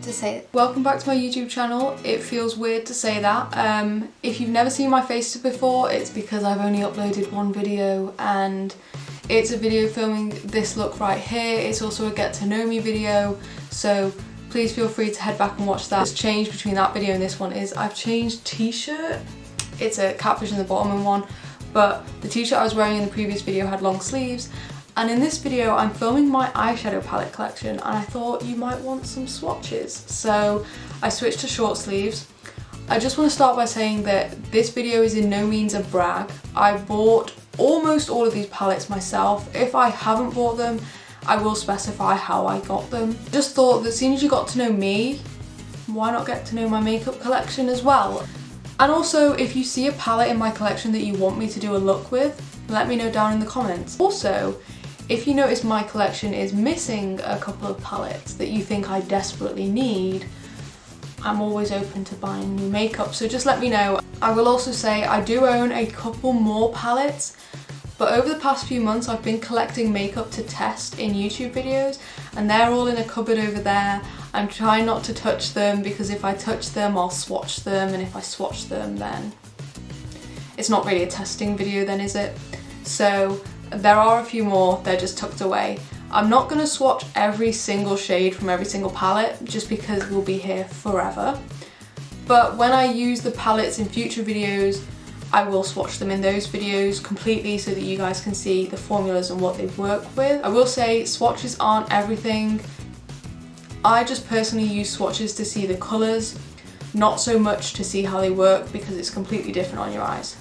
to say it. Welcome back to my YouTube channel. It feels weird to say that. If you've never seen my face before, it's because I've only uploaded one video, and it's a video filming this look right here. It's also a get to know me video, so please feel free to head back and watch that. What's changed between that video and this one is I've changed t-shirt. It's a catfish in the bottom one, but the t-shirt I was wearing in the previous video had long sleeves. And in this video, I'm filming my eyeshadow palette collection, and I thought you might want some swatches. So I switched to short sleeves. I just want to start by saying that this video is in no means a brag. I bought almost all of these palettes myself. If I haven't bought them, I will specify how I got them. Just thought that as soon as you got to know me, why not get to know my makeup collection as well? And also, if you see a palette in my collection that you want me to do a look with, let me know down in the comments. Also, if you notice my collection is missing a couple of palettes that you think I desperately need, I'm always open to buying new makeup, so just let me know. I will also say I do own a couple more palettes, but over the past few months I've been collecting makeup to test in YouTube videos, and they're all in a cupboard over there. I'm trying not to touch them because if I touch them I'll swatch them, and if I swatch them then it's not really a testing video then, is it? So there are a few more, they're just tucked away. I'm not going to swatch every single shade from every single palette just because we'll be here forever. But when I use the palettes in future videos, I will swatch them in those videos completely so that you guys can see the formulas and what they work with. I will say swatches aren't everything. I just personally use swatches to see the colours, not so much to see how they work because it's completely different on your eyes.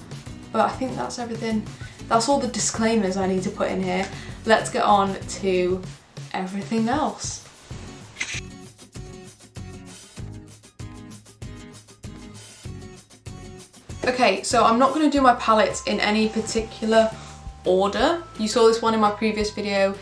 But I think that's everything. That's all the disclaimers I need to put in here. Let's get on to everything else. Okay, so I'm not going to do my palettes in any particular order. You saw this one in my previous video.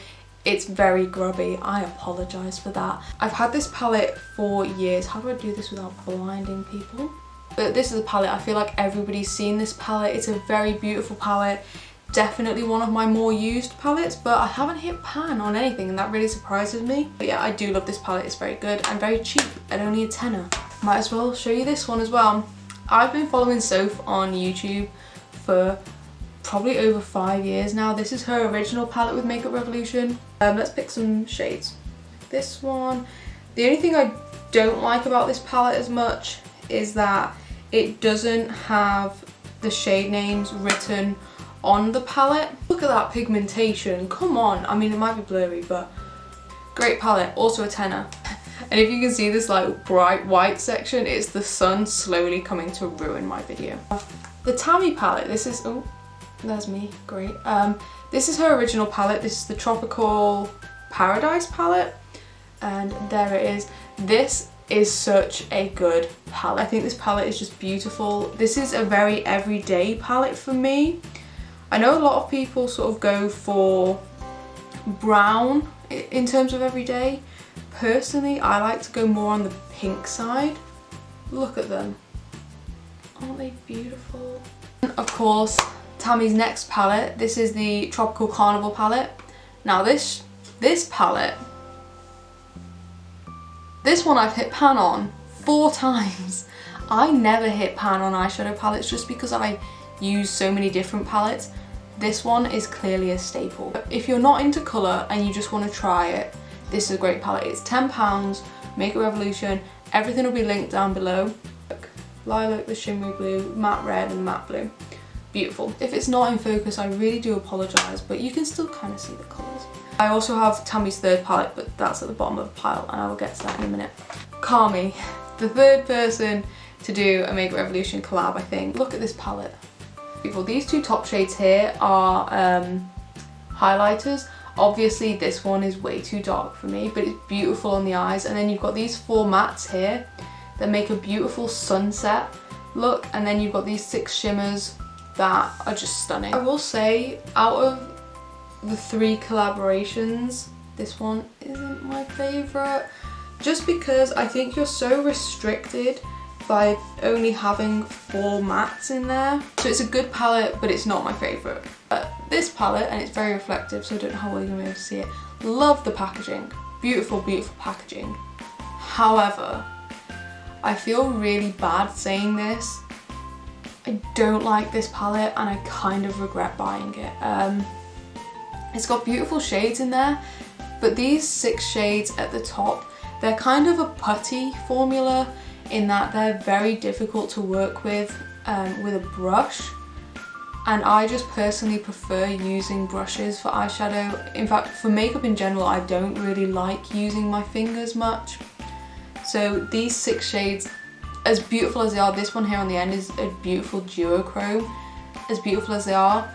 It's very grubby. I apologise for that. I've had this palette for years. How do I do this without blinding people? But this is a palette, I feel like everybody's seen this palette. It's a very beautiful palette. Definitely one of my more used palettes, but I haven't hit pan on anything, and that really surprises me. But yeah, I do love this palette. It's very good and very cheap at only a tenner. Might as well show you this one as well. I've been following Soph on YouTube for probably over 5 years now. This is her original palette with Makeup Revolution. Let's pick some shades. This one. The only thing I don't like about this palette as much is that it doesn't have the shade names written on the palette. Look at that pigmentation, come on. I mean, it might be blurry, but great palette, also a tenner. And if you can see this like bright white section, it's the sun slowly coming to ruin my video. The Tami palette, this is, oh, there's me, great. This is her original palette. This is the Tropical Paradise palette, and there it is. This is such a good palette. I think this palette is just beautiful. This is a very everyday palette for me. I know a lot of people sort of go for brown in terms of everyday. Personally, I like to go more on the pink side. Look at them. Aren't they beautiful? And of course, Tami's next palette. This is the Tropical Carnival palette. Now this palette, this one I've hit pan on 4 times. I never hit pan on eyeshadow palettes just because I use so many different palettes. This one is clearly a staple. If you're not into colour and you just want to try it, this is a great palette. It's £10, Makeup Revolution. Everything will be linked down below. Lilac, the shimmery blue, matte red and matte blue. Beautiful. If it's not in focus, I really do apologise, but you can still kind of see the colours. I also have Tami's third palette, but that's at the bottom of the pile and I will get to that in a minute. Carmi, the third person to do a Makeup Revolution collab, I think. Look at this palette. These 2 top shades here are highlighters. Obviously this one is way too dark for me, but it's beautiful on the eyes. And then you've got these 4 mattes here that make a beautiful sunset look, and then you've got these 6 shimmers that are just stunning. I will say, out of the 3 collaborations, this one isn't my favourite, just because I think you're so restricted by only having 4 mattes in there. So it's a good palette, but it's not my favourite. This palette, and it's very reflective, so I don't know how well you're going to be able to see it. Love the packaging. Beautiful, beautiful packaging. However, I feel really bad saying this. I don't like this palette and I kind of regret buying it. It's got beautiful shades in there, but these 6 shades at the top, they're kind of a putty formula in that they're very difficult to work with a brush. And I just personally prefer using brushes for eyeshadow. In fact, for makeup in general, I don't really like using my fingers much. So these 6 shades, as beautiful as they are, this one here on the end is a beautiful duochrome. As beautiful as they are,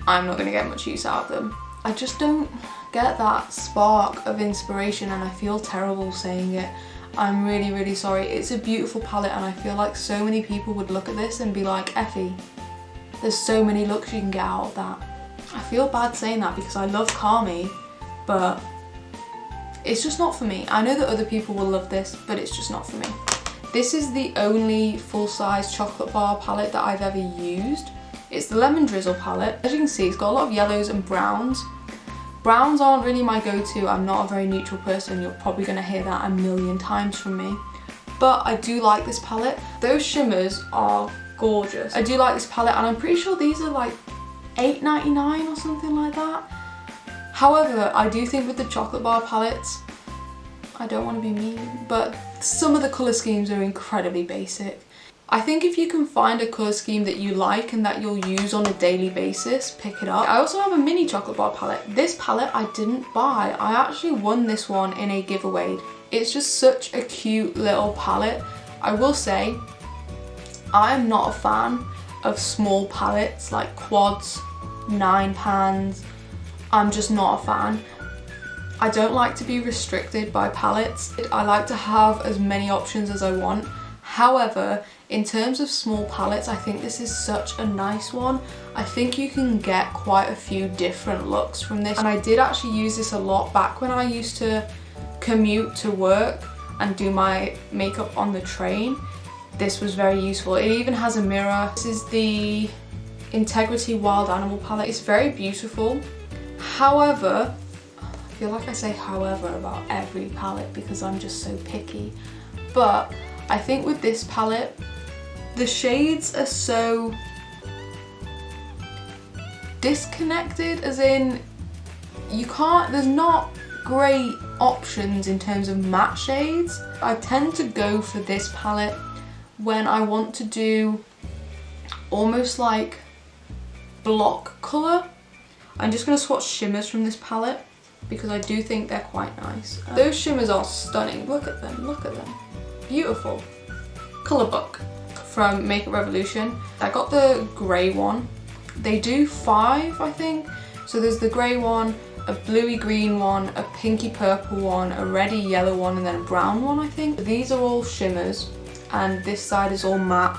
I'm not going to get much use out of them. I just don't get that spark of inspiration and I feel terrible saying it. I'm really, really sorry. It's a beautiful palette and I feel like so many people would look at this and be like, Effie, there's so many looks you can get out of that. I feel bad saying that because I love Carmi, but it's just not for me. I know that other people will love this, but it's just not for me. This is the only full-size chocolate bar palette that I've ever used. It's the Lemon Drizzle palette. As you can see, it's got a lot of yellows and browns. Browns aren't really my go-to. I'm not a very neutral person. You're probably going to hear that a million times from me. But I do like this palette. Those shimmers are gorgeous. I do like this palette and I'm pretty sure these are like $8.99 or something like that. However, I do think with the chocolate bar palettes, I don't want to be mean, but some of the colour schemes are incredibly basic. I think if you can find a colour scheme that you like and that you'll use on a daily basis, pick it up. I also have a mini chocolate bar palette. This palette I didn't buy. I actually won this one in a giveaway. It's just such a cute little palette. I will say, I am not a fan of small palettes like quads, 9 pans. I'm just not a fan. I don't like to be restricted by palettes. I like to have as many options as I want. However, in terms of small palettes, I think this is such a nice one. I think you can get quite a few different looks from this. And I did actually use this a lot back when I used to commute to work and do my makeup on the train. This was very useful. It even has a mirror. This is the Integrity Wild Animal palette. It's very beautiful. However, I feel like I say however about every palette because I'm just so picky. But I think with this palette, the shades are so disconnected, as in there's not great options in terms of matte shades. I tend to go for this palette when I want to do almost like block colour. I'm just going to swatch shimmers from this palette because I do think they're quite nice. Those shimmers are stunning. Look at them, look at them. Beautiful. Colour book from Makeup Revolution. I got the grey one. They do 5, I think. So there's the grey one, a bluey green one, a pinky purple one, a reddy yellow one, and then a brown one, I think. These are all shimmers and this side is all matte.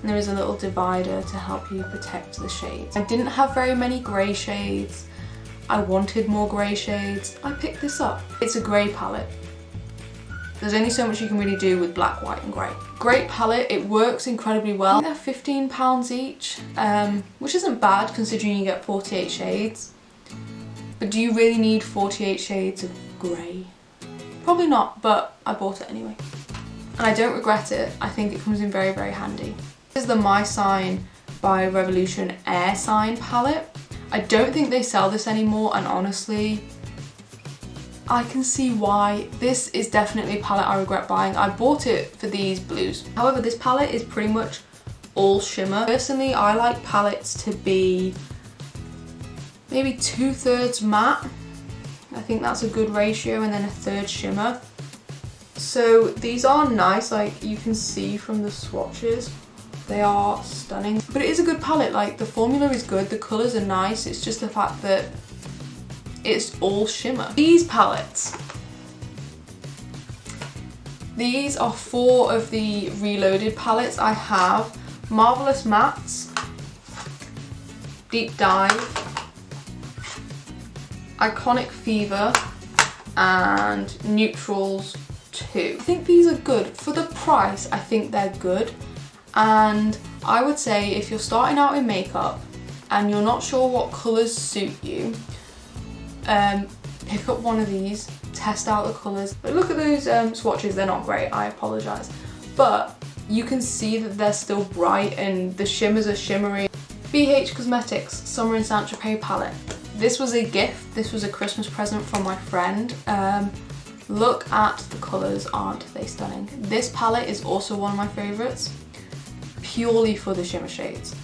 And there is a little divider to help you protect the shades. I didn't have very many grey shades. I wanted more grey shades. I picked this up. It's a grey palette. There's only so much you can really do with black, white and grey. Great palette, it works incredibly well. They're £15 each, which isn't bad considering you get 48 shades. But do you really need 48 shades of grey? Probably not, but I bought it anyway. And I don't regret it. I think it comes in very, very handy. This is the My Sign by Revolution Air Sign palette. I don't think they sell this anymore, and honestly, I can see why. This is definitely a palette I regret buying. I bought it for these blues. However, this palette is pretty much all shimmer. Personally, I like palettes to be maybe 2/3 matte. I think that's a good ratio, and then a third shimmer. So these are nice, like you can see from the swatches. They are stunning. But it is a good palette, like the formula is good, the colours are nice, it's just the fact that it's all shimmer. These palettes. These are 4 of the Reloaded palettes. I have Marvelous Mattes, Deep Dive, Iconic Fever, and Neutrals 2. I think these are good. For the price, I think they're good. And I would say if you're starting out in makeup and you're not sure what colours suit you, pick up one of these. test out the colours. But look at those swatches, they're not great, I apologise. But you can see that they're still bright and the shimmers are shimmery. BH Cosmetics Summer in Saint Tropez palette. This was a gift, this was a Christmas present from my friend. Look at the colours, aren't they stunning? This palette is also one of my favourites, purely for the shimmer shades.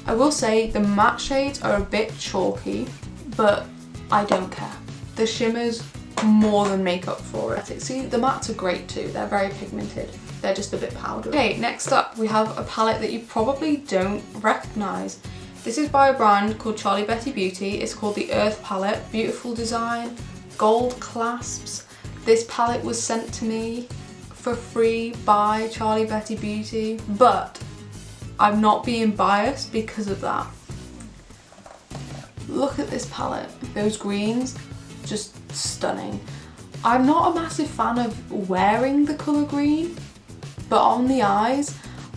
I will say the matte shades are a bit chalky, but I don't care. The shimmers more than make up for it. See, the mattes are great too, they're very pigmented. They're just a bit powdery. Okay, next up we have a palette that you probably don't recognise. This is by a brand called Charlie Betty Beauty. It's called the Earth palette. Beautiful design, gold clasps. This palette was sent to me for free by Charlie Betty Beauty, but I'm not being biased because of that. Look at this palette. Those greens, just stunning. I'm not a massive fan of wearing the colour green, but on the eyes,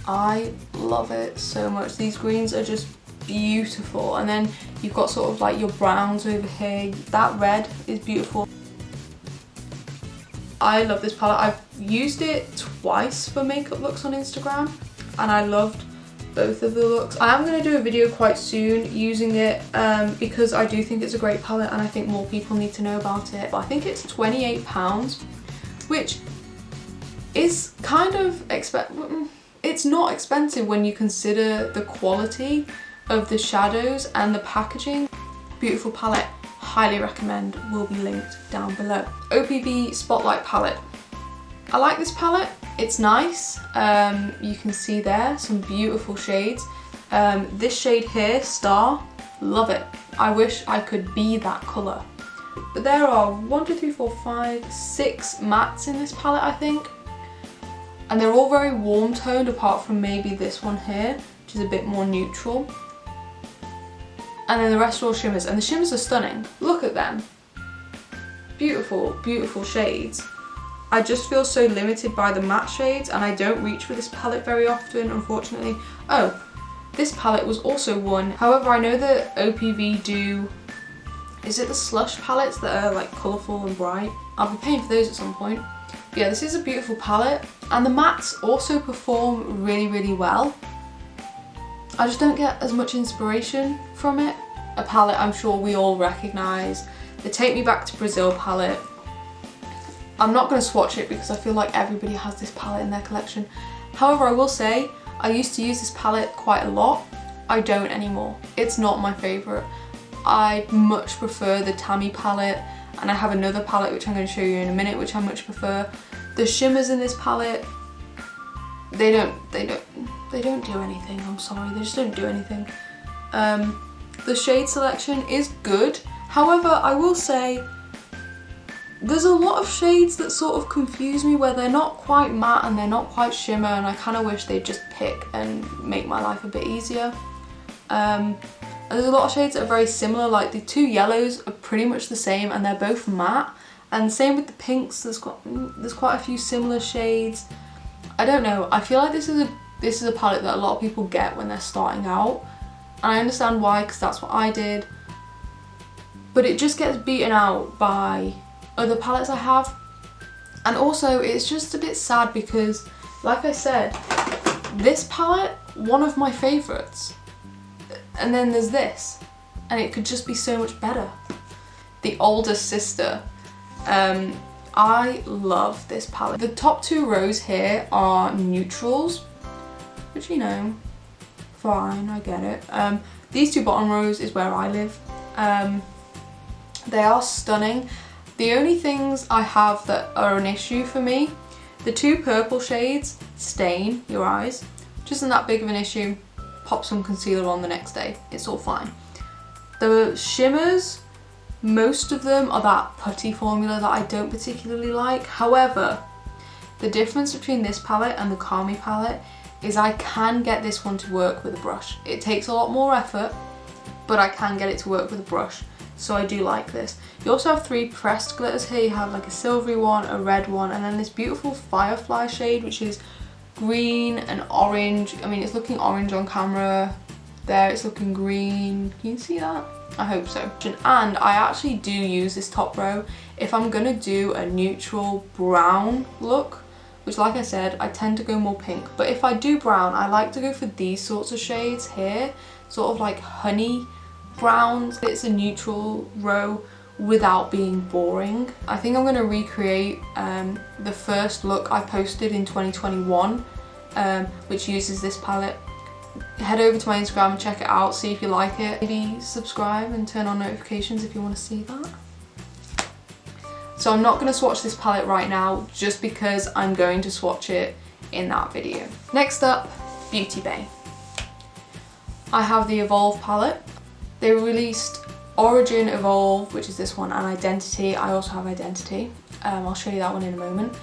I love it so much. These greens are just beautiful. And then you've got sort of like your browns over here. That red is beautiful. I love this palette. I've used it twice for makeup looks on Instagram and I loved both of the looks. I am going to do a video quite soon using it because I do think it's a great palette and I think more people need to know about it. I think it's £28, which is kind of it's not expensive when you consider the quality of the shadows and the packaging. Beautiful palette. Highly recommend, will be linked down below. OPB Spotlight palette. I like this palette, it's nice. You can see there some beautiful shades. This shade here, Star, love it. I wish I could be that colour. But there are 1, 2, 3, 4, 5, 6 mattes in this palette, I think. And they're all very warm toned apart from maybe this one here, which is a bit more neutral. And then the rest are all shimmers, and the shimmers are stunning. Look at them. Beautiful, beautiful shades. I just feel so limited by the matte shades and I don't reach for this palette very often, unfortunately. Oh, this palette was also one. However, I know that OPV do, is it the slush palettes that are like colourful and bright? I'll be paying for those at some point. But yeah, this is a beautiful palette and the mattes also perform really, really well. I just don't get as much inspiration from it. A palette I'm sure we all recognise. The Take Me Back to Brazil palette. I'm not going to swatch it because I feel like everybody has this palette in their collection. However, I will say, I used to use this palette quite a lot. I don't anymore. It's not my favourite. I much prefer the Tami palette, and I have another palette which I'm going to show you in a minute which I much prefer. The shimmers in this palette, they don't do anything, I'm sorry, they just don't do anything. The shade selection is good, however I will say there's a lot of shades that sort of confuse me where they're not quite matte and they're not quite shimmer, and I kind of wish they'd just pick and make my life a bit easier. And there's a lot of shades that are very similar, like the two yellows are pretty much the same and they're both matte, and same with the pinks, there's quite a few similar shades. I don't know, I feel like this is a palette that a lot of people get when they're starting out, and I understand why, because that's what I did, but it just gets beaten out by other palettes I have. And also it's just a bit sad because, like I said, this palette, one of my favourites, and then there's this, and it could just be so much better. The Older Sister. I love this palette. The top two rows here are neutrals, which, you know, fine, I get it. These two bottom rows is where I live. They are stunning. The only things I have that are an issue for me, the two purple shades stain your eyes, which isn't that big of an issue. Pop some concealer on the next day, it's all fine. The shimmers, most of them are that putty formula that I don't particularly like. However, the difference between this palette and the Carmi palette is I can get this one to work with a brush. It takes a lot more effort, but I can get it to work with a brush, so I do like this. You also have three pressed glitters here. You have like a silvery one, a red one, and then this beautiful Firefly shade, which is green and orange. I mean, it's looking orange on camera. There it's looking green. Can you see that? I hope so. And I actually do use this top row if I'm gonna do a neutral brown look, which like I said, I tend to go more pink. But if I do brown, I like to go for these sorts of shades here, sort of like honey browns. It's a neutral row without being boring. I think I'm gonna recreate the first look I posted in 2021, which uses this palette. Head over to my Instagram and check it out, see if you like it. Maybe subscribe and turn on notifications if you want to see that. So I'm not going to swatch this palette right now just because I'm going to swatch it in that video. Next up, Beauty Bay. I have the Evolve palette. They released Origin, Evolve, which is this one, and Identity. I also have Identity. I'll show you that one in a moment.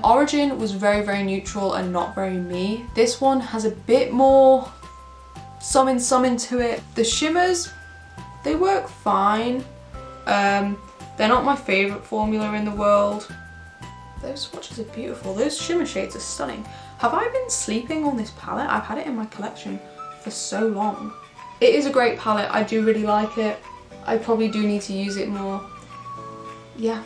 Origin was very, very neutral and not very me. This one has a bit more some into it. The shimmers, they work fine. They're not my favourite formula in the world. Those swatches are beautiful. Those shimmer shades are stunning. Have I been sleeping on this palette? I've had it in my collection for so long. It is a great palette. I do really like it. I probably do need to use it more. Yeah.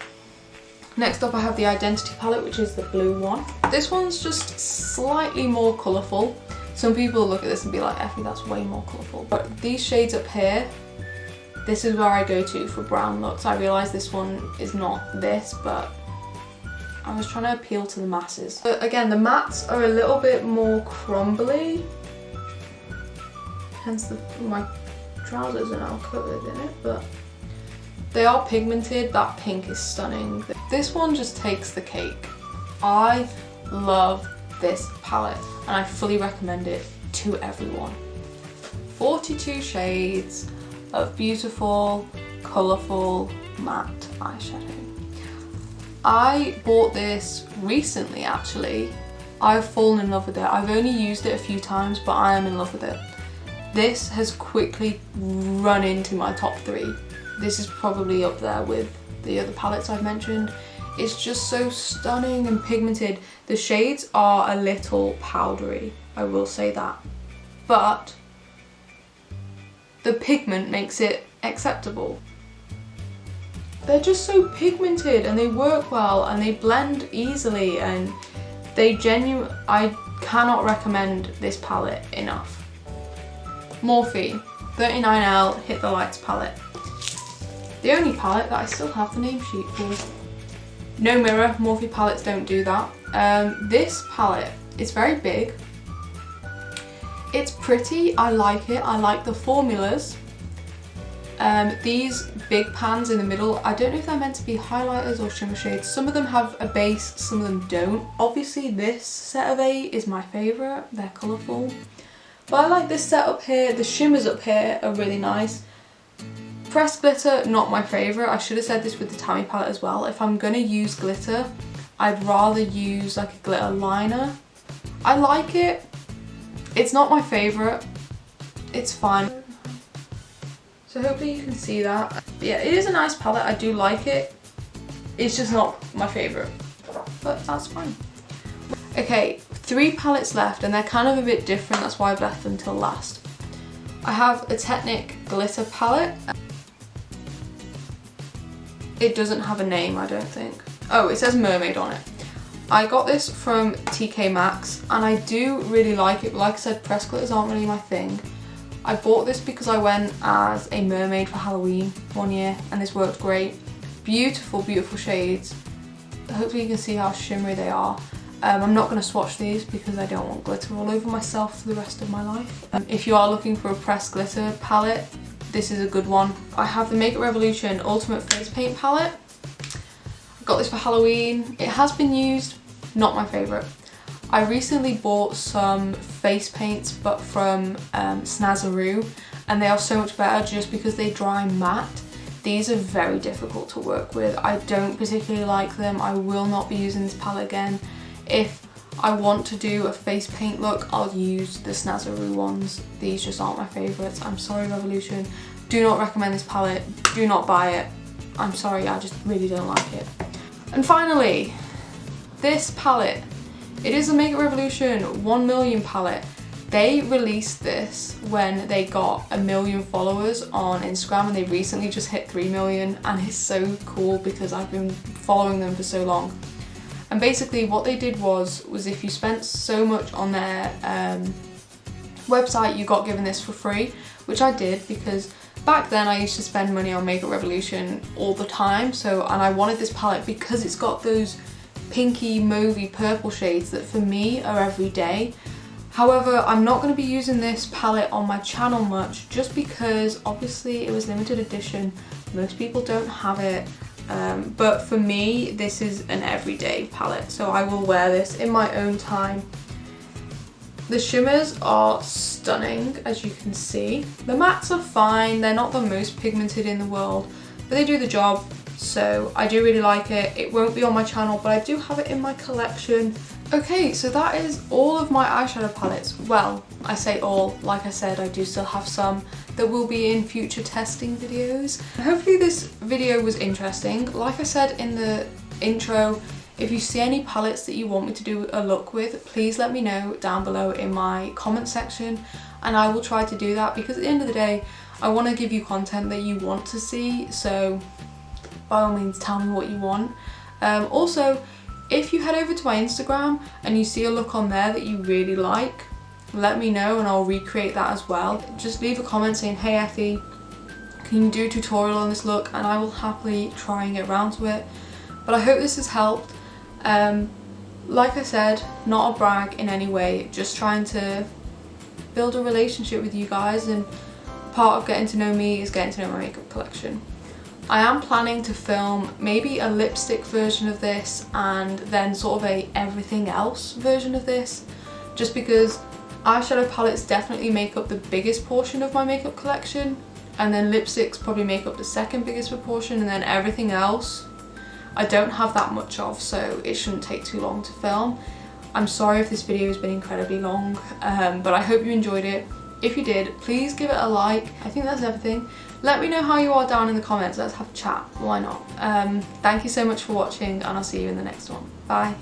Next up I have the Identity palette, which is the blue one. This one's just slightly more colourful. Some people look at this and be like, Effie, that's way more colourful. But these shades up here, this is where I go to for brown looks. I realise this one is not this, but I was trying to appeal to the masses. But again, the mattes are a little bit more crumbly. Hence my trousers are now covered in it, but they are pigmented. That pink is stunning. This one just takes the cake. I love this palette and I fully recommend it to everyone. 42 shades of beautiful, colourful, matte eyeshadow. I bought this recently actually. I've fallen in love with it. I've only used it a few times, but I am in love with it. This has quickly run into my top 3. This is probably up there with the other palettes I've mentioned. It's just so stunning and pigmented. The shades are a little powdery, I will say that. But the pigment makes it acceptable. They're just so pigmented and they work well and they blend easily, and I cannot recommend this palette enough. Morphe 39L Hit the Lights palette. The only palette that I still have the name sheet for. No mirror, Morphe palettes don't do that. This palette is very big. It's pretty, I like it, I like the formulas. These big pans in the middle, I don't know if they're meant to be highlighters or shimmer shades. Some of them have a base, some of them don't. Obviously this set of 8 is my favourite, they're colourful. But I like this set up here, the shimmers up here are really nice. Pressed glitter, not my favourite. I should have said this with the Tami palette as well. If I'm going to use glitter, I'd rather use like a glitter liner. I like it. It's not my favourite. It's fine. So hopefully you can see that. But yeah, it is a nice palette. I do like it. It's just not my favourite. But that's fine. Okay, 3 palettes left and they're kind of a bit different. That's why I've left them till last. I have a Technic glitter palette. It doesn't have a name, I don't think. Oh, it says mermaid on it. I got this from TK Maxx and I do really like it, but like I said, pressed glitters aren't really my thing. I bought this because I went as a mermaid for Halloween one year and this worked great. Beautiful, beautiful shades. Hopefully you can see how shimmery they are. I'm not going to swatch these because I don't want glitter all over myself for the rest of my life. If you are looking for a pressed glitter palette, this is a good one. I have the Makeup Revolution Ultimate Face Paint palette. I got this for Halloween. It has been used, not my favourite. I recently bought some face paints but from Snazaroo, and they are so much better just because they dry matte. These are very difficult to work with. I don't particularly like them. I will not be using this palette again. If I want to do a face paint look, I'll use the Snazaroo ones. These just aren't my favourites. I'm sorry, Revolution. Do not recommend this palette. Do not buy it. I'm sorry, I just really don't like it. And finally, this palette. It is a Makeup Revolution 1 Million palette. They released this when they got 1 million followers on Instagram, and they recently just hit 3 million, and it's so cool because I've been following them for so long. And basically what they did was if you spent so much on their website, you got given this for free, which I did because back then I used to spend money on Makeup Revolution all the time. And I wanted this palette because it's got those pinky, mauvey, purple shades that for me are everyday. However, I'm not going to be using this palette on my channel much just because obviously it was limited edition. Most people don't have it. But for me, this is an everyday palette, so I will wear this in my own time. The shimmers are stunning, as you can see. The mattes are fine, they're not the most pigmented in the world, but they do the job, so I do really like it. It won't be on my channel, but I do have it in my collection. Okay, so that is all of my eyeshadow palettes. Well, I say all, like I said, I do still have some that will be in future testing videos. Hopefully this video was interesting. Like I said in the intro, if you see any palettes that you want me to do a look with, please let me know down below in my comment section, and I will try to do that, because at the end of the day, I want to give you content that you want to see, so by all means tell me what you want. Also, if you head over to my Instagram and you see a look on there that you really like, let me know and I'll recreate that as well. Just leave a comment saying, hey Effie, can you do a tutorial on this look, and I will happily try and get around to it. But I hope this has helped. Like I said, not a brag in any way, just trying to build a relationship with you guys, and part of getting to know me is getting to know my makeup collection. I am planning to film maybe a lipstick version of this and then sort of a everything else version of this, just because eyeshadow palettes definitely make up the biggest portion of my makeup collection, and then lipsticks probably make up the second biggest proportion, and then everything else I don't have that much of, so it shouldn't take too long to film. I'm sorry if this video has been incredibly long, but I hope you enjoyed it. If you did, please give it a like. I think that's everything. Let me know how you are down in the comments. Let's have a chat. Why not? Thank you so much for watching, and I'll see you in the next one. Bye.